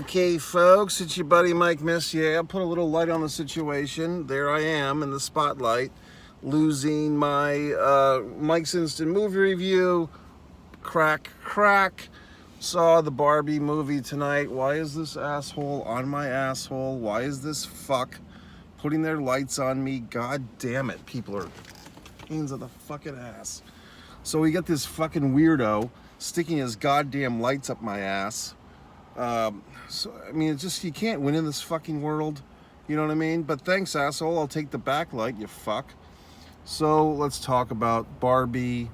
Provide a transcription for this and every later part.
Okay, folks, it's your buddy Mike Messier. I'll put a little light on the situation. There I am in the spotlight, losing my Mike's Instant Movie Review. Crack. Saw the Barbie movie tonight. Why is this asshole on my asshole? Why is this fuck putting their lights on me? God damn it, people are pains in the fucking ass. So we got this fucking weirdo sticking his goddamn lights up my ass. So I mean, it's just, you can't win in this fucking world, you know what I mean? But thanks, asshole, I'll take the backlight, you fuck. So let's talk about Barbie.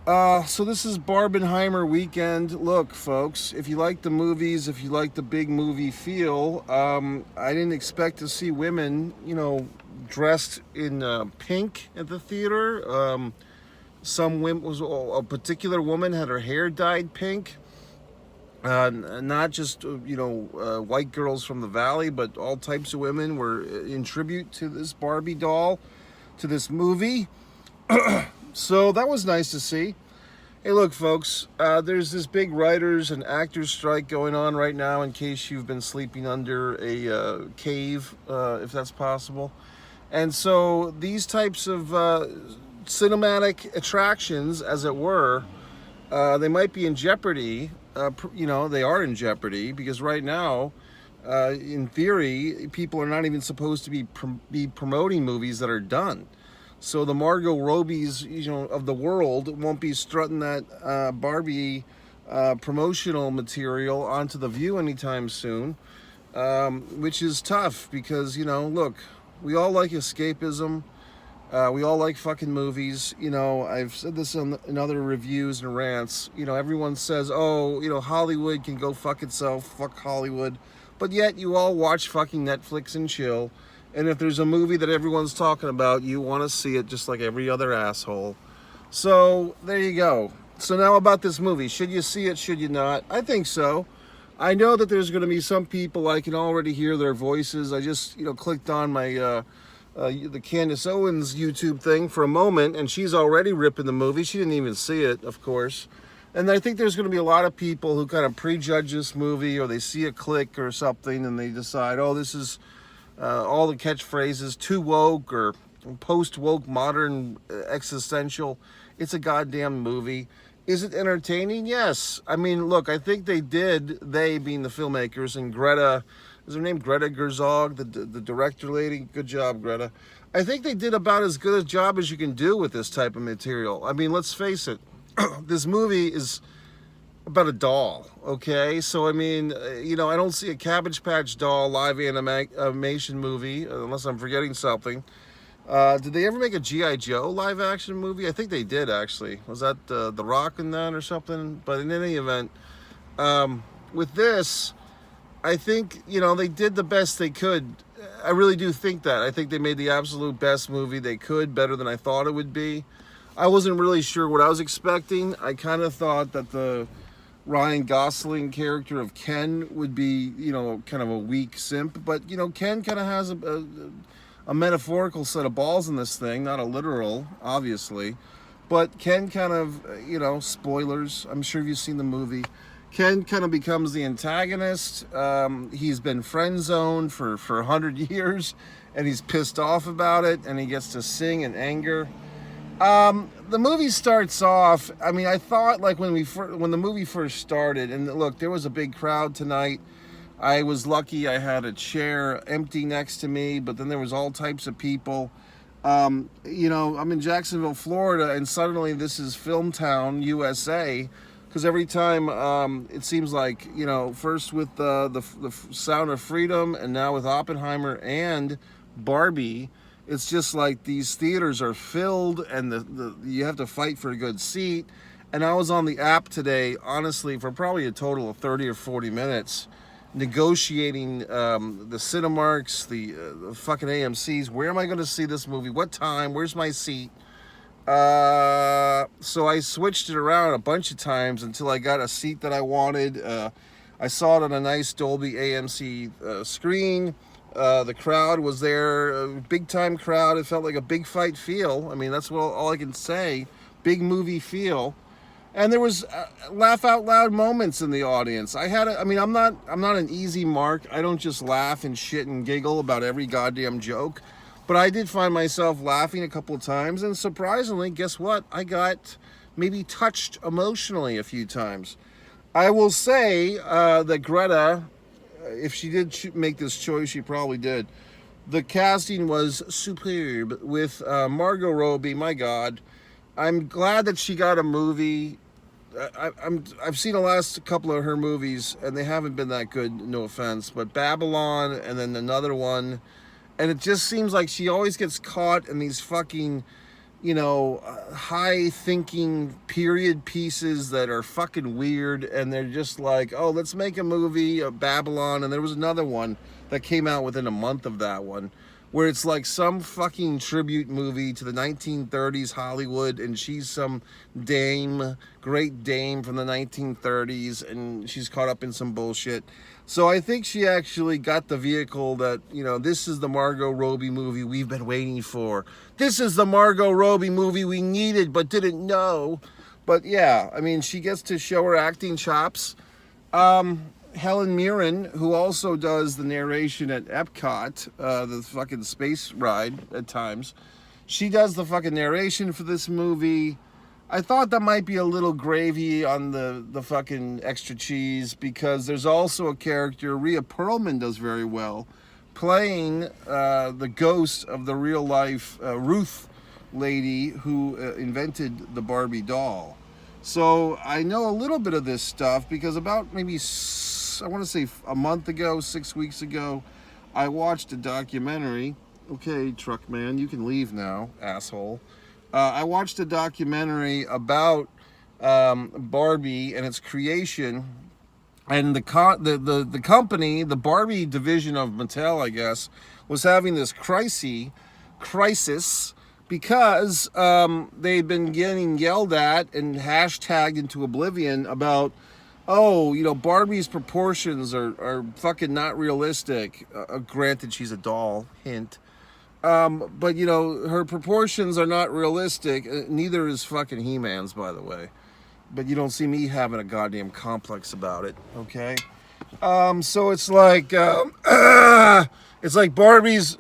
So this is Barbenheimer weekend. Look, folks, if you like the movies, if you like the big movie feel, I didn't expect to see women, dressed in pink at the theater. Some women, a particular woman had her hair dyed pink. Not just, white girls from the valley, but all types of women were in tribute to this Barbie doll, to this movie. So that was nice to see. Hey, look, folks, there's this big writers and actors strike going on right now, in case you've been sleeping under a cave, if that's possible. And so these types of cinematic attractions, as it were, they might be in jeopardy. They are in jeopardy because right now, in theory, people are not even supposed to be promoting movies that are done. So the Margot Robbies, of the world won't be strutting that Barbie promotional material onto the View anytime soon, which is tough because, look, we all like escapism. We all like fucking movies. I've said this in other reviews and rants. Everyone says, Hollywood can go fuck itself, fuck Hollywood. But yet you all watch fucking Netflix and chill. And if there's a movie that everyone's talking about, you want to see it just like every other asshole. So there you go. So now about this movie. Should you see it? Should you not? I think so. I know that there's going to be some people, I can already hear their voices. I just, clicked on my... the Candace Owens YouTube thing for a moment, and she's already ripping the movie. She didn't even see it, of course. And I think there's going to be a lot of people who kind of prejudge this movie, or they see a click or something, and they decide, this is all the catchphrases, too woke or post-woke, modern, existential. It's a goddamn movie. Is it entertaining? Yes. I mean, look, I think they being the filmmakers, and Greta... Is her name Greta Gerwig, the director lady? Good job, Greta. I think they did about as good a job as you can do with this type of material. I mean, let's face it. This movie is about a doll, okay? So, I mean, I don't see a Cabbage Patch Doll live animation movie, unless I'm forgetting something. Did they ever make a G.I. Joe live action movie? I think they did, actually. Was that The Rock in that or something? But in any event, with this... I think, they did the best they could. I really do think that. I think they made the absolute best movie they could, better than I thought it would be. I wasn't really sure what I was expecting. I kind of thought that the Ryan Gosling character of Ken would be, kind of a weak simp. But, Ken kind of has a metaphorical set of balls in this thing, not a literal, obviously. But Ken kind of, spoilers, I'm sure you've seen the movie. Ken kind of becomes the antagonist. He's been friend-zoned for 100 years, and he's pissed off about it, and he gets to sing in anger. The movie starts off, I mean, I thought, like, when the movie first started, and look, there was a big crowd tonight. I was lucky I had a chair empty next to me, but then there was all types of people. I'm in Jacksonville, Florida, and suddenly this is Film Town, USA. Because every time it seems like, first with the Sound of Freedom, and now with Oppenheimer and Barbie, it's just like these theaters are filled, and you have to fight for a good seat. And I was on the app today, honestly, for probably a total of 30 or 40 minutes, negotiating the Cinemarks, the fucking AMCs. Where am I going to see this movie? What time? Where's my seat? So I switched it around a bunch of times until I got a seat that I wanted. I saw it on a nice Dolby AMC screen. The crowd was there, a big time crowd. It felt like a big fight feel. I mean, that's all I can say. Big movie feel. And there was laugh out loud moments in the audience. I mean, I'm not an easy mark. I don't just laugh and shit and giggle about every goddamn joke. But I did find myself laughing a couple of times, and surprisingly, guess what? I got maybe touched emotionally a few times. I will say that Greta, if she did make this choice, she probably did. The casting was superb with Margot Robbie. My God, I'm glad that she got a movie. I've seen the last couple of her movies, and they haven't been that good. No offense, but Babylon, and then another one. And it just seems like she always gets caught in these fucking, high thinking period pieces that are fucking weird. And they're just like, oh, let's make a movie of Babylon. And there was another one that came out within a month of that one, where it's like some fucking tribute movie to the 1930s Hollywood. And she's some great dame from the 1930s. And she's caught up in some bullshit. So I think she actually got the vehicle that, this is the Margot Robbie movie we've been waiting for. This is the Margot Robbie movie we needed but didn't know. But yeah, I mean, she gets to show her acting chops. Helen Mirren, who also does the narration at Epcot, the fucking space ride at times, she does the fucking narration for this movie. I thought that might be a little gravy on the fucking extra cheese, because there's also a character, Rhea Perlman does very well, playing the ghost of the real life Ruth lady who invented the Barbie doll. So I know a little bit of this stuff because about maybe, I want to say a month ago, 6 weeks ago, I watched a documentary. Okay, truck man, you can leave now, asshole. I watched a documentary about Barbie and its creation, and the company, the Barbie division of Mattel, I guess, was having this crisis because they've been getting yelled at and hashtagged into oblivion about, Barbie's proportions are fucking not realistic. Granted, she's a doll, hint. But her proportions are not realistic. Neither is fucking He-Man's, by the way. But you don't see me having a goddamn complex about it, okay? So it's like Barbie's,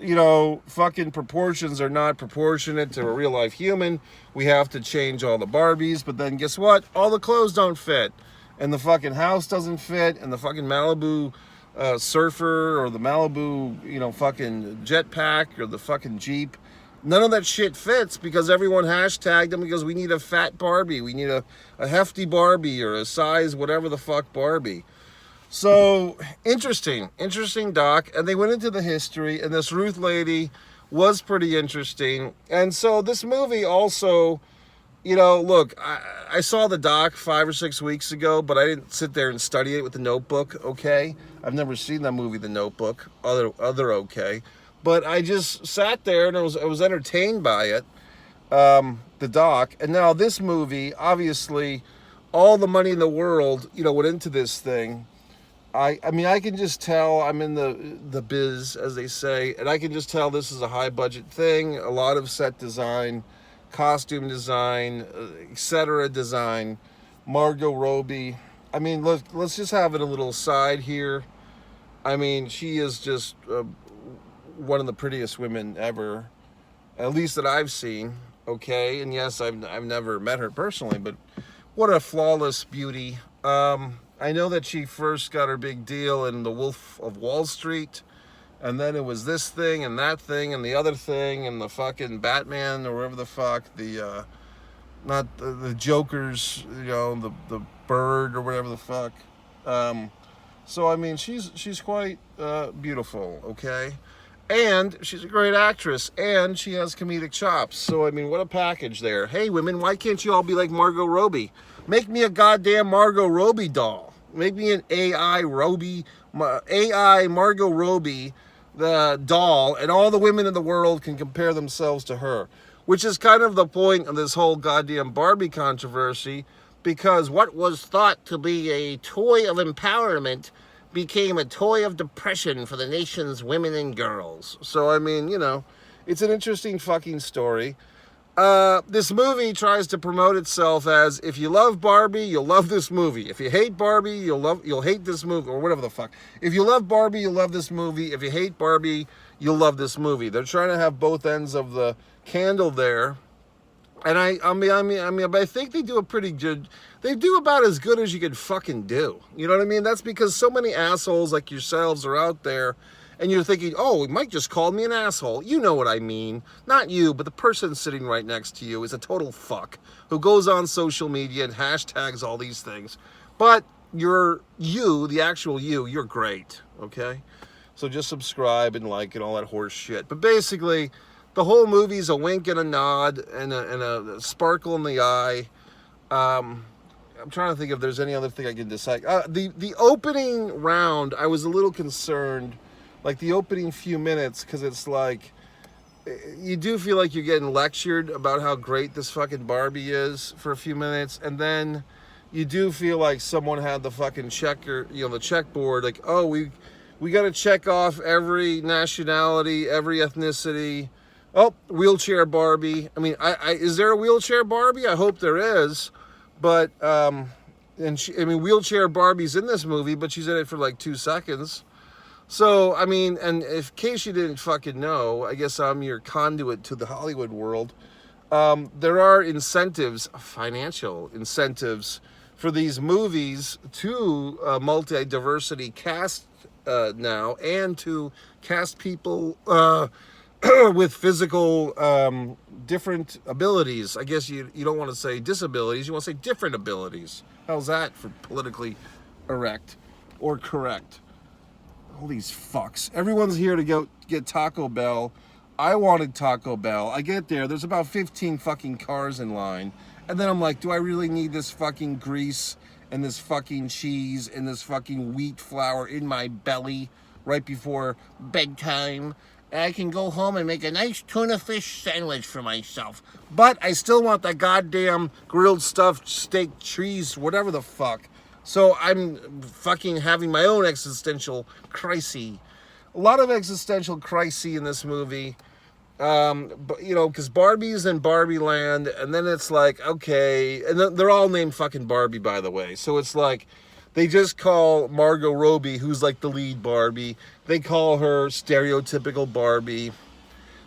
fucking proportions are not proportionate to a real life human. We have to change all the Barbies, but then guess what? All the clothes don't fit, and the fucking house doesn't fit, and the fucking Malibu surfer or the Malibu, fucking jetpack or the fucking Jeep. None of that shit fits because everyone hashtagged them because we need a fat Barbie. We need a hefty Barbie or a size whatever the fuck Barbie. So, interesting doc. And they went into the history, and this Ruth lady was pretty interesting. And so this movie also, look, I saw the doc 5 or 6 weeks ago, but I didn't sit there and study it with the Notebook, okay? I've never seen that movie, The Notebook, other okay. But I just sat there and I was entertained by it, the doc. And now this movie, obviously, all the money in the world, went into this thing. I mean, I can just tell, I'm in the biz, as they say, and I can just tell this is a high-budget thing, a lot of set design, costume design, etc. design. Margot Robbie. I mean, let's just have it a little side here. I mean, she is just one of the prettiest women ever, at least that I've seen. Okay, and yes, I've never met her personally, but what a flawless beauty. I know that she first got her big deal in The Wolf of Wall Street, and then it was this thing and that thing and the other thing and the fucking Batman or whatever the fuck, not the Joker's, the bird or whatever the fuck. So I mean, she's quite beautiful, okay? And she's a great actress, and she has comedic chops. So I mean, what a package there. Hey women, why can't you all be like Margot Robbie? Make me a goddamn Margot Robbie doll. Make me an AI Margot Robbie, the doll, and all the women in the world can compare themselves to her. Which is kind of the point of this whole goddamn Barbie controversy, because what was thought to be a toy of empowerment became a toy of depression for the nation's women and girls. So, I mean, it's an interesting fucking story. This movie tries to promote itself as, if you love Barbie, you'll love this movie. If you hate Barbie, you'll hate this movie, or whatever the fuck. If you love Barbie, you'll love this movie. If you hate Barbie, you'll love this movie. They're trying to have both ends of the candle there. And I mean, but I think they do a pretty good, they do about as good as you could fucking do. You know what I mean? That's because so many assholes like yourselves are out there, and you're thinking, oh, Mike just called me an asshole. You know what I mean. Not you, but the person sitting right next to you is a total fuck who goes on social media and hashtags all these things. But you, the actual you're great, okay? So just subscribe and like and all that horse shit. But basically, the whole movie's a wink and a nod and a sparkle in the eye. I'm trying to think if there's any other thing I can decide. The opening round, I was a little concerned, like the opening few minutes, because it's like, you do feel like you're getting lectured about how great this fucking Barbie is for a few minutes, and then you do feel like someone had the fucking checker, the checkboard, like, oh, we got to check off every nationality, every ethnicity. Oh, wheelchair Barbie. I mean, is there a wheelchair Barbie? I hope there is. But, wheelchair Barbie's in this movie, but she's in it for like 2 seconds. So, I mean, and in case you didn't fucking know, I guess I'm your conduit to the Hollywood world. There are incentives, financial incentives, for these movies to multi-diversity cast now, and to cast people with physical different abilities. I guess you don't want to say disabilities, you want to say different abilities. How's that for politically erect or correct? All these fucks. Everyone's here to go get Taco Bell. I wanted Taco Bell. I get there, there's about 15 fucking cars in line. And then I'm like, do I really need this fucking grease and this fucking cheese and this fucking wheat flour in my belly right before bedtime? I can go home and make a nice tuna fish sandwich for myself. But I still want that goddamn grilled stuffed steak cheese, whatever the fuck. So I'm fucking having my own existential crisis. A lot of existential crisis in this movie. But, because Barbie's in Barbie Land, and then it's like, okay, and they're all named fucking Barbie, by the way. So it's like, they just call Margot Robbie, who's like the lead Barbie, they call her stereotypical Barbie.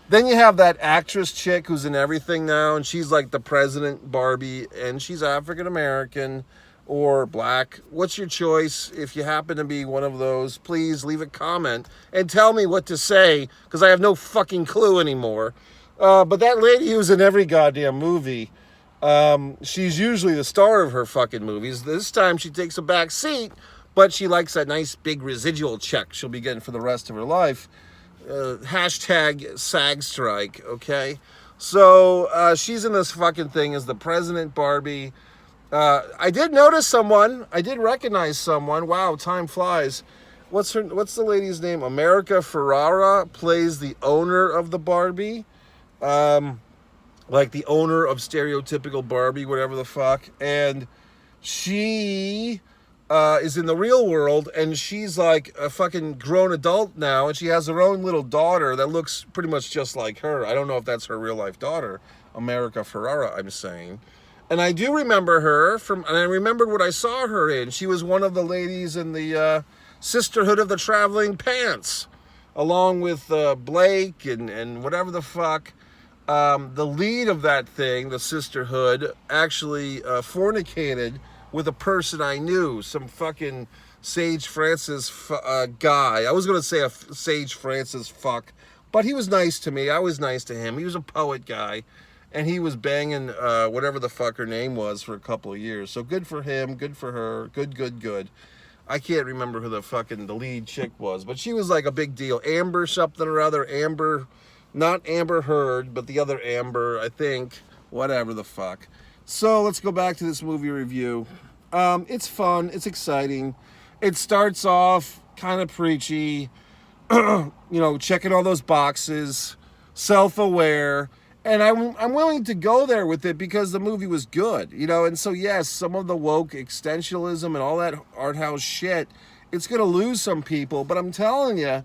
Then you have that actress chick who's in everything now, and she's like the president Barbie, and she's African American or black. What's your choice? If you happen to be one of those, please leave a comment and tell me what to say, because I have no fucking clue anymore. But that lady who's in every goddamn movie, she's usually the star of her fucking movies. This time she takes a back seat, but she likes that nice big residual check she'll be getting for the rest of her life. Hashtag SAG strike, okay? So she's in this fucking thing as the president Barbie. I did notice someone. I did recognize someone. Wow, time flies. What's the lady's name? America Ferrara plays the owner of the Barbie. Like the owner of stereotypical Barbie, whatever the fuck. And she is in the real world, and she's like a fucking grown adult now, and she has her own little daughter that looks pretty much just like her. I don't know if that's her real life daughter, America Ferrara, I'm saying. And I do remember her and I remembered what I saw her in. She was one of the ladies in the Sisterhood of the Traveling Pants, along with Blake and whatever the fuck. The lead of that thing, the Sisterhood, actually fornicated with a person I knew, some fucking Sage Francis guy. I was going to say a Sage Francis fuck, but he was nice to me. I was nice to him. He was a poet guy. And he was banging whatever the fuck her name was for a couple of years. So good for him, good for her, good. I can't remember who the lead chick was, but she was like a big deal. Amber something or other, Amber, not Amber Heard, but the other Amber, I think, whatever the fuck. So let's go back to this movie review. It's fun, it's exciting. It starts off kind of preachy, checking all those boxes, self-aware. And I'm willing to go there with it because the movie was good, and so yes, some of the woke existentialism and all that art house shit, it's going to lose some people, but I'm telling you,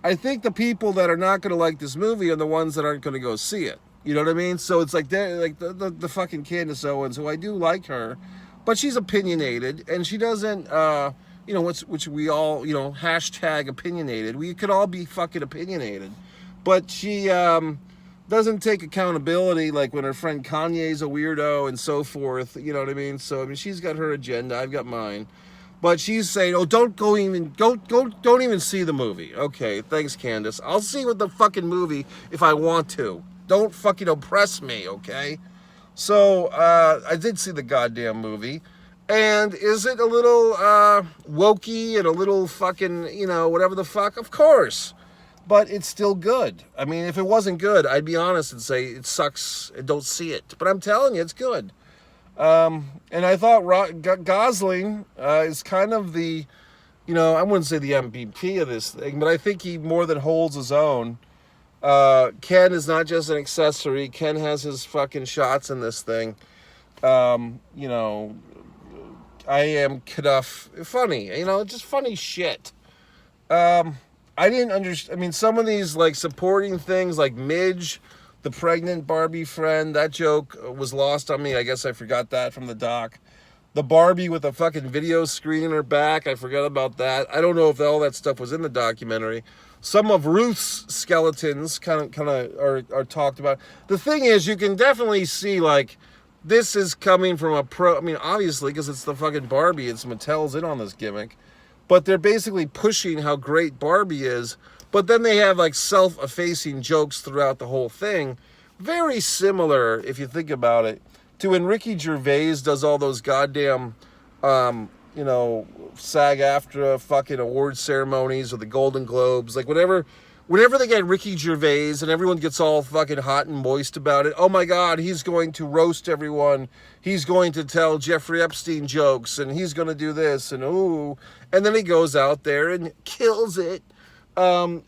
I think the people that are not going to like this movie are the ones that aren't going to go see it. You know what I mean? So it's like they're like the fucking Candace Owens, who I do like her, but she's opinionated and she doesn't which we all, hashtag opinionated. We could all be fucking opinionated. But she doesn't take accountability, like when her friend Kanye's a weirdo and so forth, you know what I mean? So I mean she's got her agenda, I've got mine. But she's saying, "Oh, don't even see the movie." Okay, thanks, Candace. I'll see what the fucking movie if I want to. Don't fucking oppress me, okay? So I did see the goddamn movie, and is it a little wokey and a little fucking whatever the fuck? Of course, but it's still good. I mean, if it wasn't good, I'd be honest and say it sucks and don't see it. But I'm telling you, it's good. And I thought Gosling is kind of the, I wouldn't say the MVP of this thing, but I think he more than holds his own. Ken is not just an accessory. Ken has his fucking shots in this thing. I am Knuff. Funny, just funny shit. I didn't understand. I mean, some of these like supporting things like Midge, the pregnant Barbie friend, that joke was lost on me. I guess I forgot that from the doc. The Barbie with a fucking video screen in her back, I forgot about that. I don't know if all that stuff was in the documentary. Some of Ruth's skeletons kind of are talked about. The thing is, you can definitely see, like, this is coming from a pro. I mean, obviously, because it's the fucking Barbie. It's Mattel's in on this gimmick. But they're basically pushing how great Barbie is. But then they have, like, self-effacing jokes throughout the whole thing. Very similar, if you think about it, to when Ricky Gervais does all those goddamn, SAG-AFTRA fucking award ceremonies or the Golden Globes. Like, whenever they get Ricky Gervais and everyone gets all fucking hot and moist about it, oh my God, he's going to roast everyone. He's going to tell Jeffrey Epstein jokes and he's going to do this and ooh. And then he goes out there and kills it. The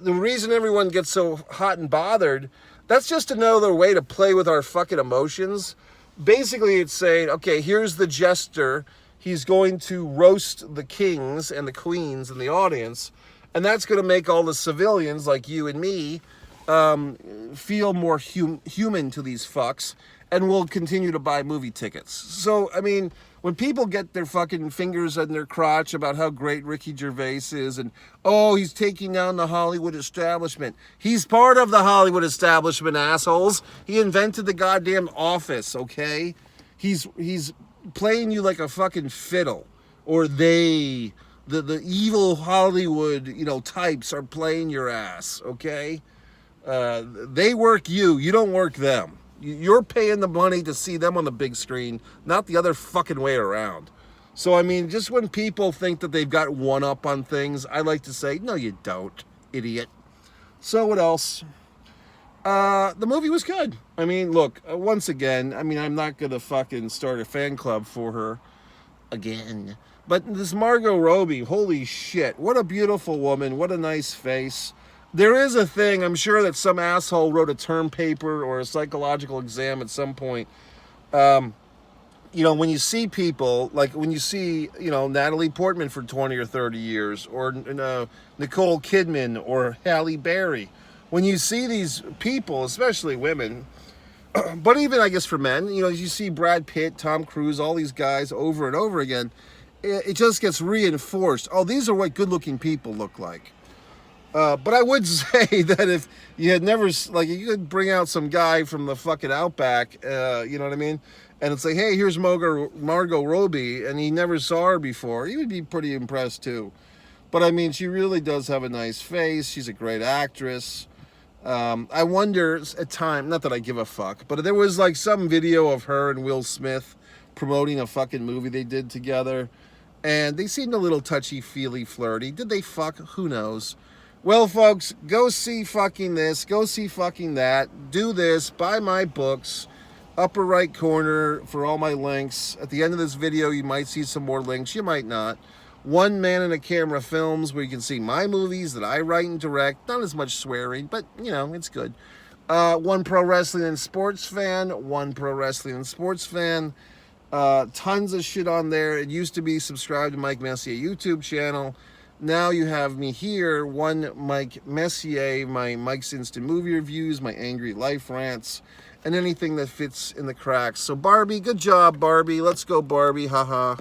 reason everyone gets so hot and bothered, that's just another way to play with our fucking emotions. Basically, it's saying, okay, here's the jester. He's going to roast the kings and the queens in the audience. And that's going to make all the civilians like you and me feel more human to these fucks. And we'll continue to buy movie tickets. So, I mean, when people get their fucking fingers in their crotch about how great Ricky Gervais is and, oh, he's taking down the Hollywood establishment. He's part of the Hollywood establishment, assholes. He invented the goddamn Office, okay? He's playing you like a fucking fiddle. Or the evil Hollywood, types are playing your ass, okay? They work you. You don't work them. You're paying the money to see them on the big screen, not the other fucking way around. So, I mean, just when people think that they've got one up on things, I like to say, no, you don't, idiot. So, what else? The movie was good. I mean, look, once again, I'm not going to fucking start a fan club for her again. But this Margot Robbie, holy shit, what a beautiful woman, what a nice face. There is a thing, I'm sure that some asshole wrote a term paper or a psychological exam at some point. When you see people, like when you see, Natalie Portman for 20 or 30 years, or Nicole Kidman, or Halle Berry, when you see these people, especially women, but even, I guess, for men, you see Brad Pitt, Tom Cruise, all these guys over and over again, it just gets reinforced. Oh, these are what good-looking people look like. But I would say that if you had never, like, you could bring out some guy from the fucking Outback, you know what I mean? And it's like, hey, here's Margot Robbie, and he never saw her before. He would be pretty impressed, too. But, I mean, she really does have a nice face. She's a great actress. I wonder, at times, not that I give a fuck, but there was, like, some video of her and Will Smith promoting a fucking movie they did together. And they seemed a little touchy-feely, flirty. Did they fuck? Who knows? Well, folks, go see fucking this, go see fucking that, do this, buy my books, upper right corner for all my links. At the end of this video, you might see some more links, you might not. One Man and a Camera Films, where you can see my movies that I write and direct. Not as much swearing, but, it's good. One Pro Wrestling and Sports Fan, One Pro Wrestling and Sports Fan. Tons of shit on there. It used to be subscribed to Mike Messier YouTube channel. Now you have me here, one Mike Messier, my Mike's Instant Movie Reviews, my Angry Life Rants, and anything that fits in the cracks. So Barbie, good job, Barbie. Let's go, Barbie. Haha.